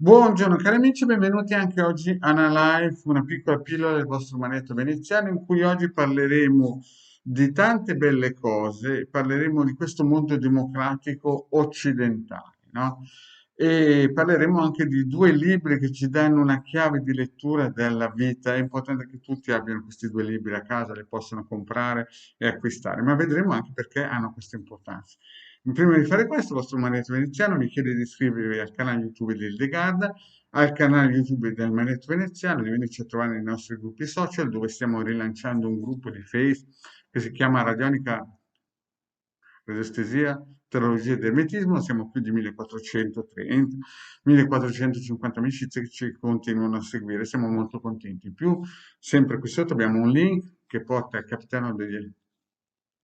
Buongiorno cari amici, benvenuti anche oggi a una live, una piccola pillola del vostro manetto veneziano in cui oggi parleremo di tante belle cose, parleremo di questo mondo democratico occidentale, no? E parleremo anche di due libri che ci danno una chiave di lettura della vita. È importante che tutti abbiano questi due libri a casa, li possano comprare e acquistare, ma vedremo anche perché hanno questa importanza. Prima di fare questo, il vostro Manetto Veneziano vi chiede di iscrivervi al canale YouTube del De Garda, al canale YouTube del Manetto Veneziano, di venirci a trovare nei nostri gruppi social dove stiamo rilanciando un gruppo di Facebook che si chiama Radionica Radiestesia, Teologia ed Ermetismo. Siamo più di 1430, 1450 amicizie che ci continuano a seguire, siamo molto contenti. In più, sempre qui sotto abbiamo un link che porta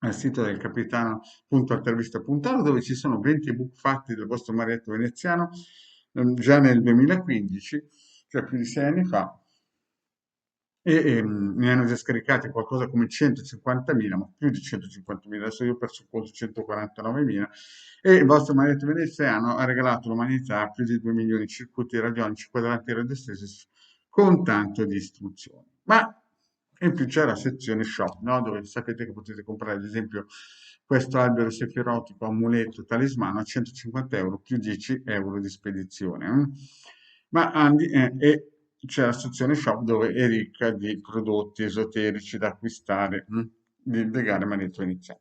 al sito del capitano.altervista.org dove ci sono 20 ebook fatti del vostro Marietto Veneziano già nel 2015, cioè più di 6 anni fa, e ne hanno già scaricati qualcosa come 150.000, ma più di 150.000, adesso io ho perso il conto, 149.000, e il vostro Marietto Veneziano ha regalato all'umanità più di 2 milioni di circuiti radionici quadranti radiestesi con tanto di istruzioni. Ma in più c'è la sezione shop, no? Dove sapete che potete comprare ad esempio questo albero sefirotico, amuleto, talismano a 150 euro più 10 euro di spedizione. E c'è la sezione shop dove è ricca di prodotti esoterici da acquistare, di legare manetto iniziale.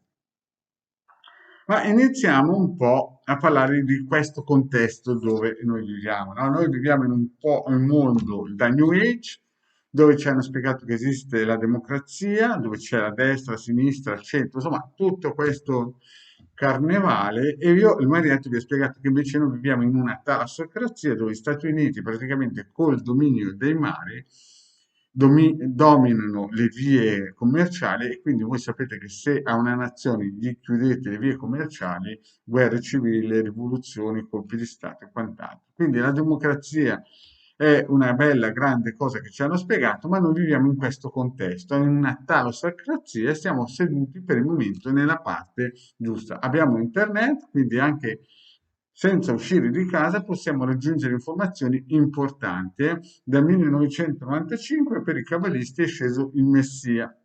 Ma iniziamo un po' a parlare di questo contesto dove noi viviamo, no? Noi viviamo in un mondo da New Age, dove ci hanno spiegato che esiste la democrazia, dove c'è la destra, la sinistra, il centro, insomma, tutto questo carnevale. E io, il Marietto, vi ha spiegato che invece noi viviamo in una talassocrazia dove gli Stati Uniti, praticamente col dominio dei mari, dominano le vie commerciali, e quindi voi sapete che se a una nazione gli chiudete le vie commerciali, guerre civili, rivoluzioni, colpi di Stato e quant'altro. Quindi la democrazia è una bella grande cosa che ci hanno spiegato, ma noi viviamo in questo contesto, in una talosacrazia, e siamo seduti per il momento nella parte giusta. Abbiamo internet, quindi anche senza uscire di casa possiamo raggiungere informazioni importanti. Dal 1995 per i cabalisti è sceso il Messia.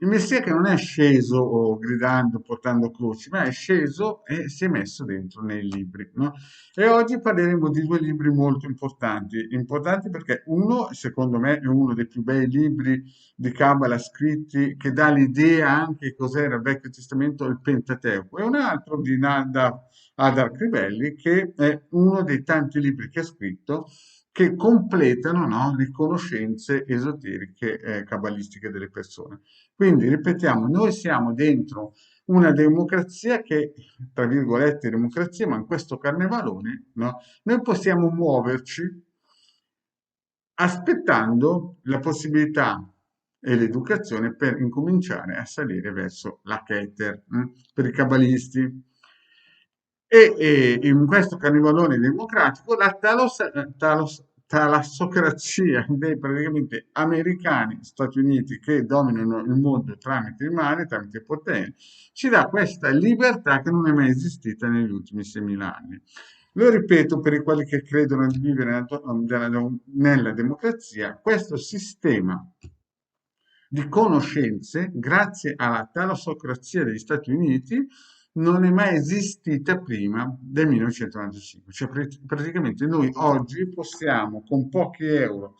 Il Messia che non è sceso gridando, portando croci, ma è sceso e si è messo dentro nei libri, no? E oggi parleremo di due libri molto importanti. Importanti perché uno, secondo me, è uno dei più bei libri di Cabala scritti, che dà l'idea anche cos'era il Vecchio Testamento, il Pentateuco, e un altro di Nada Adar Crivelli, che è uno dei tanti libri che ha scritto che completano, no, le conoscenze esoteriche cabalistiche delle persone. Quindi, ripetiamo, noi siamo dentro una democrazia che, tra virgolette, democrazia, ma in questo carnevalone, no, noi possiamo muoverci aspettando la possibilità e l'educazione per incominciare a salire verso la Keter, per i cabalisti. E in questo carnevalone democratico la talassocrazia dei praticamente americani, Stati Uniti, che dominano il mondo tramite il mare, tramite i poteri, ci dà questa libertà che non è mai esistita negli ultimi 6.000 anni. Lo ripeto per i quali che credono di vivere nella democrazia, questo sistema di conoscenze, grazie alla talassocrazia degli Stati Uniti, non è mai esistita prima del 1995. Cioè, praticamente noi oggi possiamo con pochi euro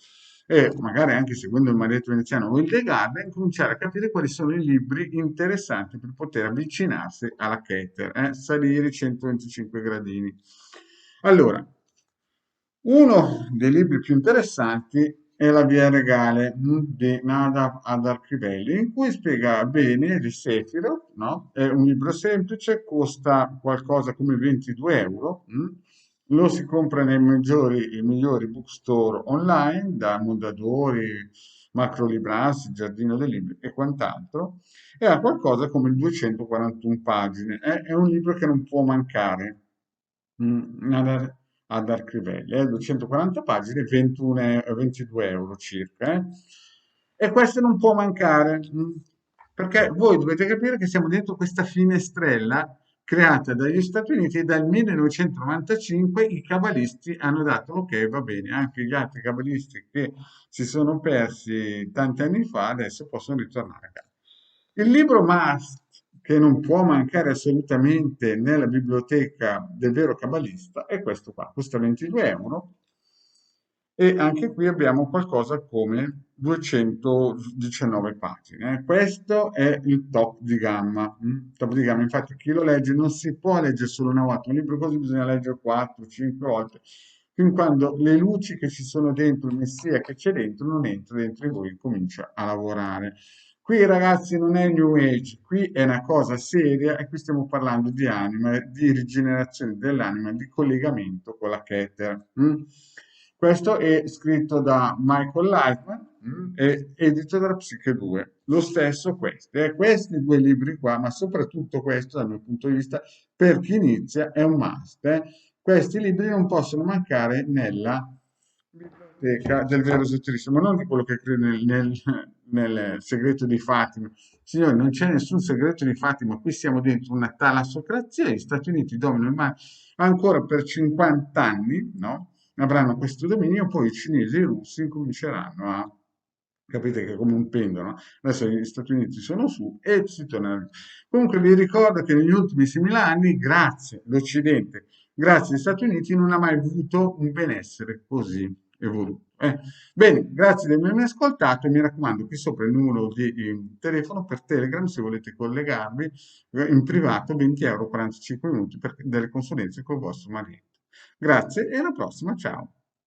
e magari anche seguendo il Marietto Veneziano o il De Garda, cominciare a capire quali sono i libri interessanti per poter avvicinarsi alla Keter, salire i 125 gradini. Allora, uno dei libri più interessanti è La Via Regale di Nadav Adarchivelli, in cui spiega bene di Sefirot, no? È un libro semplice, costa qualcosa come 22 euro, lo si compra i migliori bookstore online, da Mondadori, Macro Librassi, Giardino dei Libri e quant'altro, e ha qualcosa come 241 pagine. È un libro che non può mancare. Ad Arcrivelli, 240 pagine, 22 euro circa. E questo non può mancare, perché voi dovete capire che siamo dentro questa finestrella creata dagli Stati Uniti e dal 1995 i cabalisti hanno dato ok, va bene, anche gli altri cabalisti che si sono persi tanti anni fa adesso possono ritornare a casa. Il libro must che non può mancare assolutamente nella biblioteca del vero cabalista è questo qua, costa 22 euro e anche qui abbiamo qualcosa come 219 pagine. Questo è il top di gamma. Top di gamma, infatti chi lo legge non si può leggere solo una volta, un libro così bisogna leggere 4-5 volte, fin quando le luci che ci sono dentro, il messia che c'è dentro, non entra dentro di voi e comincia a lavorare. Qui ragazzi non è New Age, qui è una cosa seria e qui stiamo parlando di anima, di rigenerazione dell'anima, di collegamento con la Keter. Questo è scritto da Michael Lightman e edito dalla Psiche 2. Lo stesso questo, questi due libri qua, ma soprattutto questo dal mio punto di vista, per chi inizia è un must. Questi libri non possono mancare nella biblioteca del vero esoterismo, non di quello che crede nel segreto di Fatima. Signori, non c'è nessun segreto di Fatima, qui siamo dentro una talassocrazia, gli Stati Uniti dominano ancora per 50 anni, no? Avranno questo dominio, poi i cinesi e i russi incominceranno a, capite che è come un pendolo, no? Adesso gli Stati Uniti sono su e si torna. Comunque vi ricordo che negli ultimi 6.000 anni, grazie all'Occidente, grazie agli Stati Uniti, non ha mai avuto un benessere così evoluto. Bene, grazie di avermi ascoltato e mi raccomando, qui sopra il numero di telefono per Telegram se volete collegarvi in privato, 20 euro 45 minuti per delle consulenze col vostro marito. Grazie e alla prossima, ciao.